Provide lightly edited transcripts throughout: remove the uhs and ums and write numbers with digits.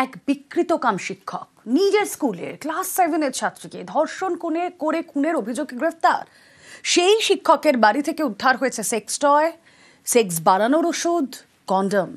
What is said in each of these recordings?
এক বিকৃতকাম শিক্ষক নিজের স্কুলের ক্লাস 7-এর ছাত্রীকে ধর্ষণ করে খুনের অভিযোগে গ্রেফতার। সেই শিক্ষকের বাড়ি থেকে উদ্ধার হয়েছে সেক্স টয়, সেক্স বাড়ানোর ওষুধ, কন্ডম।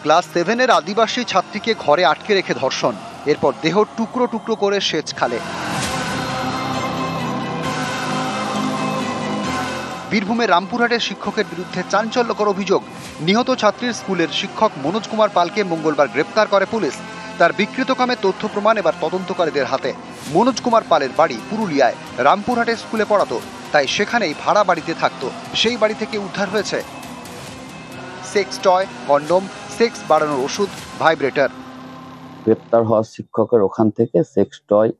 ক্লাস 7-এর আদিবাসী ছাত্রীকে ঘরে আটকে রেখে ধর্ষণ, এরপর দেহ টুকরো টুকরো করে সেচ খালে। বীরভূমের রামপুরহাটের শিক্ষকের বিরুদ্ধে চাঞ্চল্যকর অভিযোগ। নিহত ছাত্রীর স্কুলের শিক্ষক মনোজ কুমার পালকে মঙ্গলবার গ্রেপ্তার করে পুলিশ। তার বিকৃতকামে তথ্য প্রমাণ এবার তদন্তকারীদের হাতে। মনোজ কুমার পালের বাড়ি পুরুলিয়ায়। রামপুরহাটের স্কুলে পড়াতো, তাই সেখানেই ভাড়া বাড়িতে থাকতো। সেই বাড়ি থেকে উদ্ধার হয়েছে সেক্স টয়, কন্ডম, সেক্স বাড়ানোর ওষুধ, ভাইব্রেটর। গ্রেপ্তার হওয়া শিক্ষকের ওখান থেকে সেক্স টয়,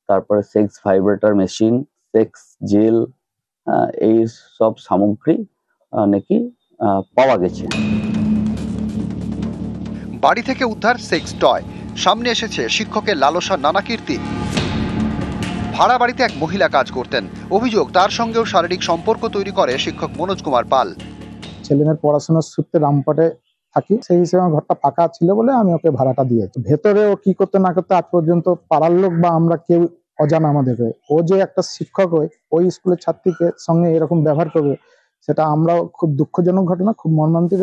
তারপরে sex vibrator machine, sex gel, এই সব সামগ্রী নাকি পাওয়া গেছে। বাড়ি থেকে উদ্ধার সেক্স টয়। সামনে এসেছে শিক্ষকের লালসার নানা কীর্তি। ভাড়া বাড়িতে এক মহিলা কাজ করতেন। অভিযোগ, তার সঙ্গেও শারীরিক সম্পর্ক তৈরি করে শিক্ষক মনোজ কুমার পাল। ছেলেমেয়ের পড়াশোনার সূত্রে রামপুরহাটে থাকি, সেই হিসেবে ঘরটা ফাঁকা ছিল বলে আমি ওকে ভাড়াটা দিয়েছি। ভেতরে ও কি করতে না করতে আজ পর্যন্ত পাড়ার লোক বা আমরা কেউ অজানা আমাদেরকে। ও যে একটা শিক্ষক হয়ে ওই স্কুলের ছাত্রীকে সঙ্গে এরকম ব্যবহার করবে, সেটা আমরাও খুব দুঃখজনক ঘটনা, খুব মর্মান্তিক।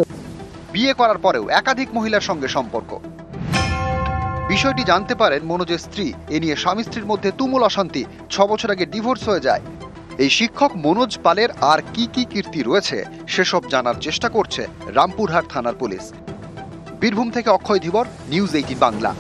বিয়ে করার পরেও একাধিক মহিলার সঙ্গে সম্পর্ক। বিষয়টি জানতে পারেন মনোজের স্ত্রী। এ নিয়ে স্বামী স্ত্রীর মধ্যে তুমুল অশান্তি। 6 বছর আগে ডিভোর্স হয়ে যায়। এই শিক্ষক মনোজ পালের আর কি কি কীর্তি রয়েছে সেসব জানার চেষ্টা করছে রামপুরহাট থানার পুলিশ। বীরভূম থেকে অক্ষয় ধীবর, নিউজ 18 বাংলা।